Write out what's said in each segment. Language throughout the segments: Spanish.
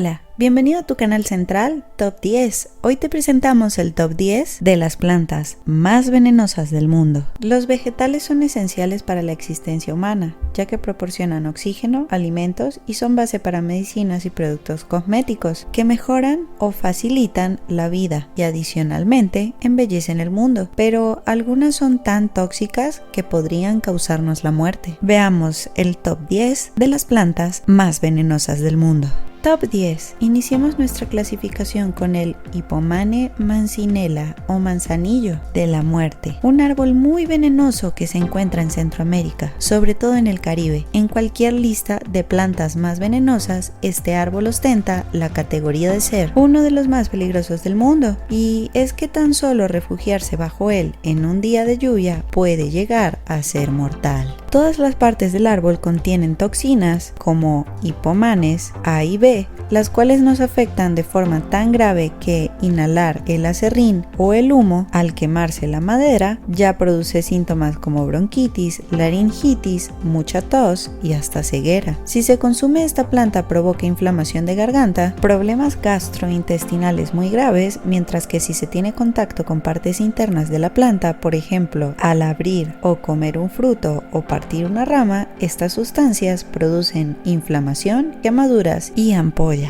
Hola, bienvenido a tu canal central Top 10. Hoy te presentamos el Top 10 de las plantas más venenosas del mundo. Los vegetales son esenciales para la existencia humana, ya que proporcionan oxígeno, alimentos y son base para medicinas y productos cosméticos que mejoran o facilitan la vida y adicionalmente embellecen el mundo, pero algunas son tan tóxicas que podrían causarnos la muerte. Veamos el Top 10 de las plantas más venenosas del mundo. Top 10. Iniciamos nuestra clasificación con el Hippomane manzanilla o manzanillo de la muerte, un árbol muy venenoso que se encuentra en Centroamérica, sobre todo en el Caribe. En cualquier lista de plantas más venenosas, este árbol ostenta la categoría de ser uno de los más peligrosos del mundo, y es que tan solo refugiarse bajo él en un día de lluvia puede llegar a ser mortal. Todas las partes del árbol contienen toxinas como hippomanes A y B, las cuales nos afectan de forma tan grave que inhalar el aserrín o el humo al quemarse la madera ya produce síntomas como bronquitis, laringitis, mucha tos y hasta ceguera. Si se consume esta planta provoca inflamación de garganta, problemas gastrointestinales muy graves, mientras que si se tiene contacto con partes internas de la planta, por ejemplo al abrir o comer un fruto o partir una rama, estas sustancias producen inflamación, quemaduras y ampollas.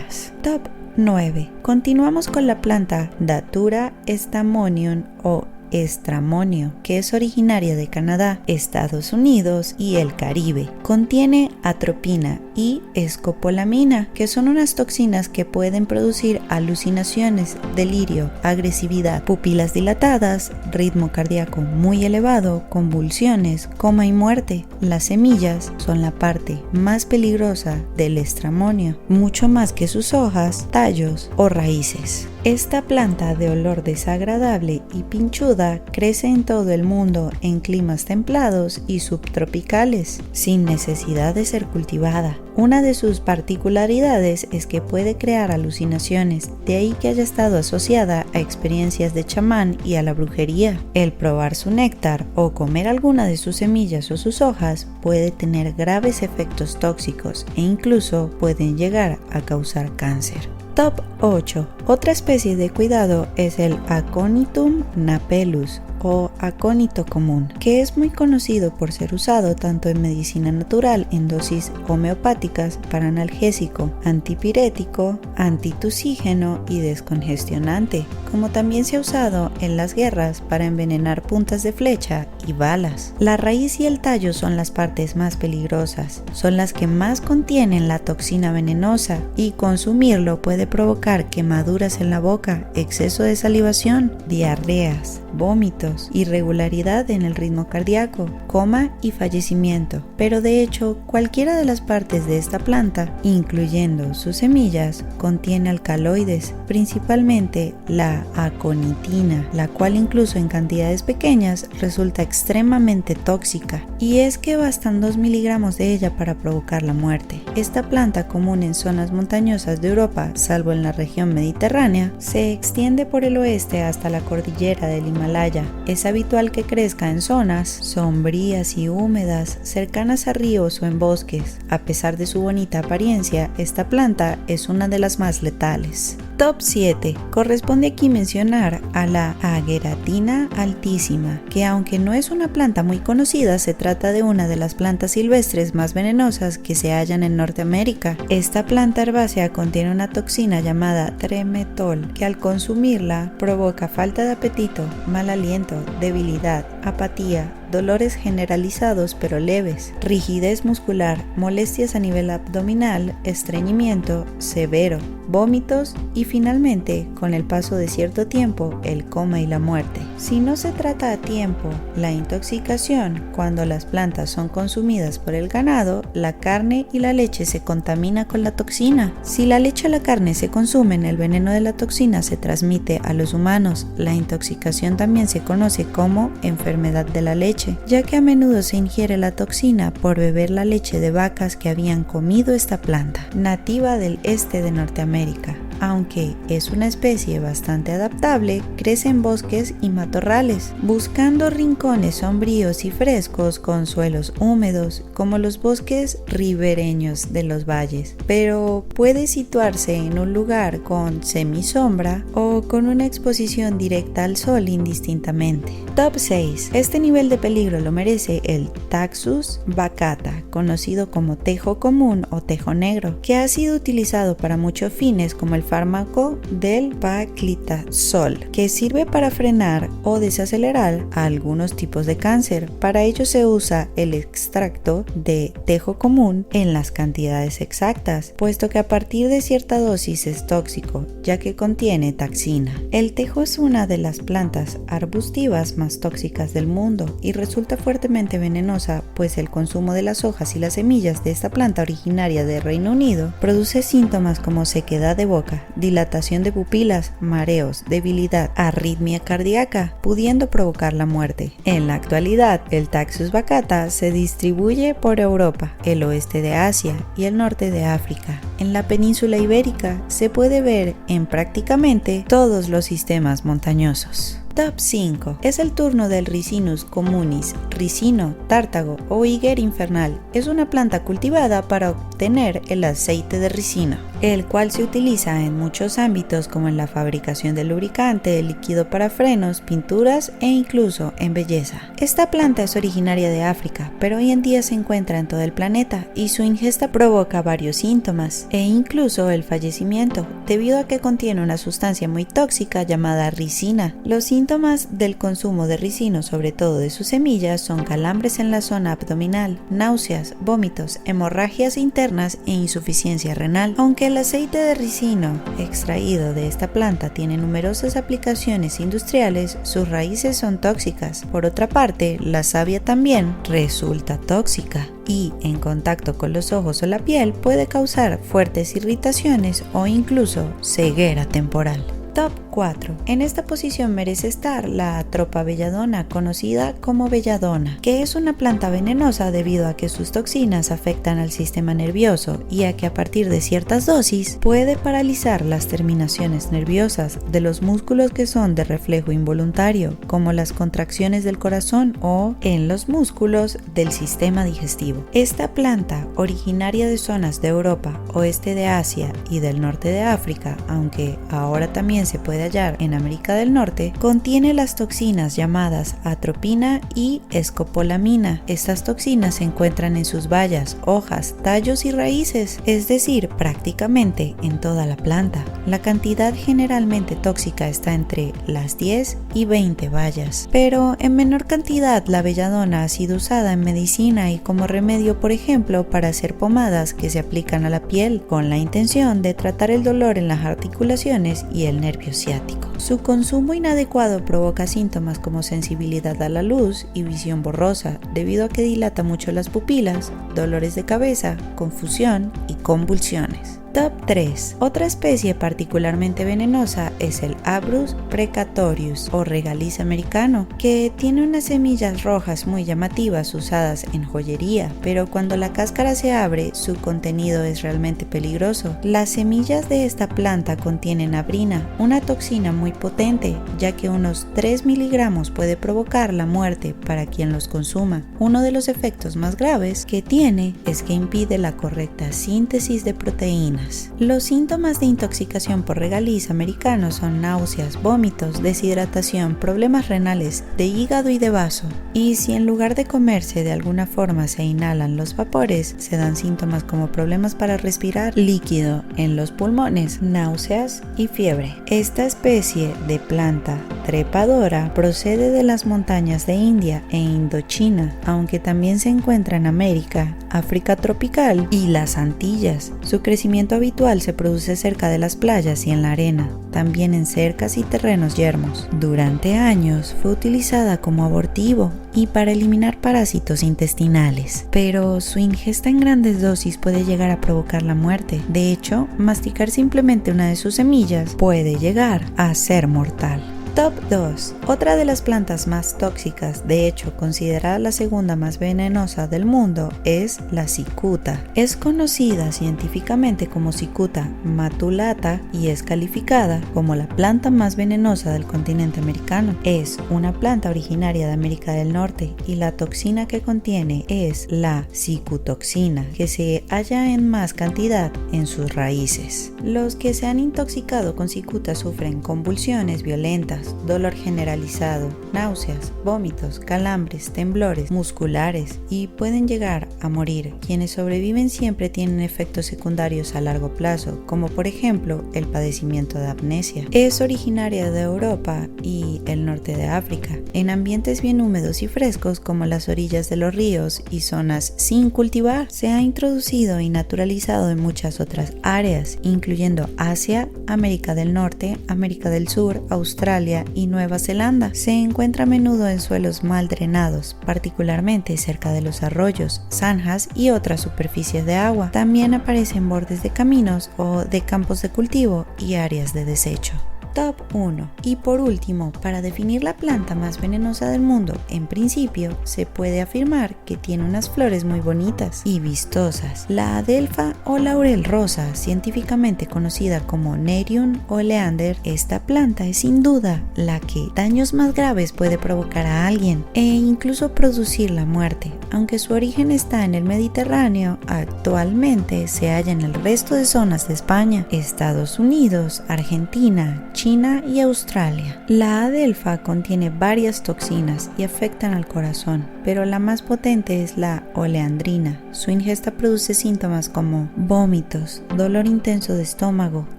Top 9. Continuamos con la planta Datura stramonium o estramonio, que es originaria de Canadá, Estados Unidos y el Caribe. Contiene atropina y escopolamina, que son unas toxinas que pueden producir alucinaciones, delirio, agresividad, pupilas dilatadas, ritmo cardíaco muy elevado, convulsiones, coma y muerte. Las semillas son la parte más peligrosa del estramonio, mucho más que sus hojas, tallos o raíces. Esta planta de olor desagradable y pinchuda crece en todo el mundo en climas templados y subtropicales, sin necesidad de ser cultivada. Una de sus particularidades es que puede crear alucinaciones, de ahí que haya estado asociada a experiencias de chamán y a la brujería. El probar su néctar o comer alguna de sus semillas o sus hojas puede tener graves efectos tóxicos e incluso pueden llegar a causar cáncer. Top 8. Otra especie de cuidado es el Aconitum napellus o acónito común, que es muy conocido por ser usado tanto en medicina natural en dosis homeopáticas para analgésico, antipirético, antitusígeno y descongestionante, como también se ha usado en las guerras para envenenar puntas de flecha y balas. La raíz y el tallo son las partes más peligrosas, son las que más contienen la toxina venenosa y consumirlo puede provocar quemaduras en la boca, exceso de salivación, diarreas, vómitos, irregularidad en el ritmo cardíaco, coma y fallecimiento. Pero de hecho, cualquiera de las partes de esta planta, incluyendo sus semillas, contiene alcaloides, principalmente la aconitina, la cual incluso en cantidades pequeñas resulta extremadamente tóxica. Y es que bastan 2 miligramos de ella para provocar la muerte. Esta planta, común en zonas montañosas de Europa, salvo en la región mediterránea, se extiende por el oeste hasta la cordillera del Himalaya. Es habitual que crezca en zonas sombrías y húmedas, cercanas a ríos o en bosques. A pesar de su bonita apariencia, esta planta es una de las más letales. Top 7. Corresponde aquí mencionar a la Ageratina altísima, que aunque no es una planta muy conocida, se trata de una de las plantas silvestres más venenosas que se hallan en Norteamérica. Esta planta herbácea contiene una toxina llamada tremetol, que al consumirla provoca falta de apetito, mal aliento, debilidad, apatía, dolores generalizados pero leves, rigidez muscular, molestias a nivel abdominal, estreñimiento severo, vómitos y finalmente, con el paso de cierto tiempo, el coma y la muerte. Si no se trata a tiempo la intoxicación, cuando las plantas son consumidas por el ganado, la carne y la leche se contamina con la toxina. Si la leche o la carne se consumen, el veneno de la toxina se transmite a los humanos. La intoxicación también se conoce como enfermedad de la leche, ya que a menudo se ingiere la toxina por beber la leche de vacas que habían comido esta planta, nativa del este de Norteamérica. aunque es una especie bastante adaptable, crece en bosques y matorrales, buscando rincones sombríos y frescos con suelos húmedos, como los bosques ribereños de los valles, pero puede situarse en un lugar con semisombra o con una exposición directa al sol indistintamente. Top 6. Este nivel de peligro lo merece el Taxus baccata, conocido como tejo común o tejo negro, que ha sido utilizado para muchos fines como el fármaco del paclitaxel, que sirve para frenar o desacelerar a algunos tipos de cáncer. Para ello se usa el extracto de tejo común en las cantidades exactas, puesto que a partir de cierta dosis es tóxico, ya que contiene taxina. El tejo es una de las plantas arbustivas más tóxicas del mundo y resulta fuertemente venenosa, pues el consumo de las hojas y las semillas de esta planta originaria del Reino Unido produce síntomas como sequedad de boca, dilatación de pupilas, mareos, debilidad, arritmia cardíaca, pudiendo provocar la muerte. En la actualidad, el Taxus baccata se distribuye por Europa, el oeste de Asia y el norte de África. En la península ibérica se puede ver en prácticamente todos los sistemas montañosos. Top 5. Es el turno del Ricinus communis, ricino, tártago o higuera infernal. Es una planta cultivada para obtener el aceite de ricino, el cual se utiliza en muchos ámbitos como en la fabricación de lubricante, líquido para frenos, pinturas e incluso en belleza. Esta planta es originaria de África, pero hoy en día se encuentra en todo el planeta y su ingesta provoca varios síntomas e incluso el fallecimiento, debido a que contiene una sustancia muy tóxica llamada ricina. Los síntomas del consumo de ricino, sobre todo de sus semillas, son calambres en la zona abdominal, náuseas, vómitos, hemorragias internas e insuficiencia renal. Aunque el aceite de ricino extraído de esta planta tiene numerosas aplicaciones industriales, sus raíces son tóxicas. Por otra parte, la savia también resulta tóxica y, en contacto con los ojos o la piel, puede causar fuertes irritaciones o incluso ceguera temporal. Top 4. En esta posición merece estar la Tropa belladona, conocida como belladona, que es una planta venenosa debido a que sus toxinas afectan al sistema nervioso y a que a partir de ciertas dosis puede paralizar las terminaciones nerviosas de los músculos que son de reflejo involuntario, como las contracciones del corazón o en los músculos del sistema digestivo. Esta planta, originaria de zonas de Europa, oeste de Asia y del norte de África, aunque ahora también se puede hallar en América del Norte, contiene las toxinas llamadas atropina y escopolamina. Estas toxinas se encuentran en sus bayas, hojas, tallos y raíces, es decir, prácticamente en toda la planta. La cantidad generalmente tóxica está entre las 10 y 20 bayas, pero en menor cantidad la belladona ha sido usada en medicina y como remedio, por ejemplo, para hacer pomadas que se aplican a la piel con la intención de tratar el dolor en las articulaciones y el nervio ciático. Su consumo inadecuado provoca síntomas como sensibilidad a la luz y visión borrosa, debido a que dilata mucho las pupilas, dolores de cabeza, confusión y convulsiones. Top 3. Otra especie particularmente venenosa es el Abrus precatorius o regaliz americano, que tiene unas semillas rojas muy llamativas usadas en joyería, pero cuando la cáscara se abre, su contenido es realmente peligroso. Las semillas de esta planta contienen abrina, una toxina muy potente, ya que unos 3 miligramos puede provocar la muerte para quien los consuma. Uno de los efectos más graves que tiene es que impide la correcta síntesis de proteínas. Los síntomas de intoxicación por regaliz americano son náuseas, vómitos, deshidratación, problemas renales, de hígado y de vaso. Y si en lugar de comerse de alguna forma se inhalan los vapores, se dan síntomas como problemas para respirar, líquido en los pulmones, náuseas y fiebre. Esta especie de planta trepadora procede de las montañas de India e Indochina, aunque también se encuentra en América, África tropical y las Antillas. Su crecimiento habitual se produce cerca de las playas y en la arena, también en cercas y terrenos yermos. Durante años fue utilizada como abortivo y para eliminar parásitos intestinales, pero su ingesta en grandes dosis puede llegar a provocar la muerte. De hecho, masticar simplemente una de sus semillas puede llegar a ser mortal. Top 2. Otra de las plantas más tóxicas, de hecho considerada la segunda más venenosa del mundo, es la cicuta. Es conocida científicamente como Cicuta matulata y es calificada como la planta más venenosa del continente americano. Es una planta originaria de América del Norte y la toxina que contiene es la cicutoxina, que se halla en más cantidad en sus raíces. Los que se han intoxicado con cicuta sufren convulsiones violentas, dolor generalizado, náuseas, vómitos, calambres, temblores musculares y pueden llegar a morir. Quienes sobreviven siempre tienen efectos secundarios a largo plazo, como por ejemplo el padecimiento de amnesia. Es originaria de Europa y el norte de África, en ambientes bien húmedos y frescos como las orillas de los ríos y zonas sin cultivar. Se ha introducido y naturalizado en muchas otras áreas, incluyendo Asia, América del Norte, América del Sur, Australia y Nueva Zelanda. Se encuentra a menudo en suelos mal drenados, particularmente cerca de los arroyos, zanjas y otras superficies de agua. También aparece en bordes de caminos o de campos de cultivo y áreas de desecho. Top 1. Y por último, para definir la planta más venenosa del mundo, en principio se puede afirmar que tiene unas flores muy bonitas y vistosas. La adelfa o laurel rosa, científicamente conocida como Nerium oleander, esta planta es sin duda la que daños más graves puede provocar a alguien e incluso producir la muerte. Aunque su origen está en el Mediterráneo, actualmente se halla en el resto de zonas de España, Estados Unidos, Argentina, China y Australia. La adelfa contiene varias toxinas y afectan al corazón, pero la más potente es la oleandrina. Su ingesta produce síntomas como vómitos, dolor intenso de estómago,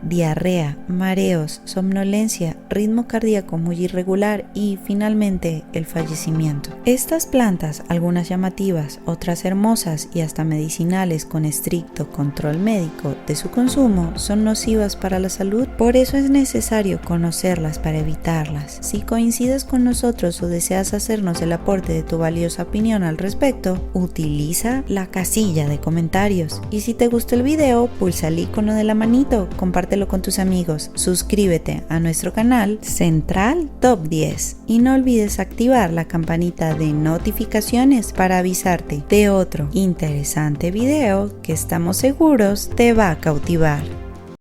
diarrea, mareos, somnolencia, ritmo cardíaco muy irregular y finalmente el fallecimiento. Estas plantas, algunas llamativas, otras hermosas y hasta medicinales con estricto control médico de su consumo, son nocivas para la salud. Por eso es necesario conocerlas para evitarlas. Si coincides con nosotros o deseas hacernos el aporte de tu valiosa opinión al respecto, utiliza la casilla de comentarios. Y si te gustó el video, pulsa el icono de la manito, compártelo con tus amigos, suscríbete a nuestro canal Central Top 10 y no olvides activar la campanita de notificaciones para avisarte de otro interesante video que estamos seguros te va a cautivar.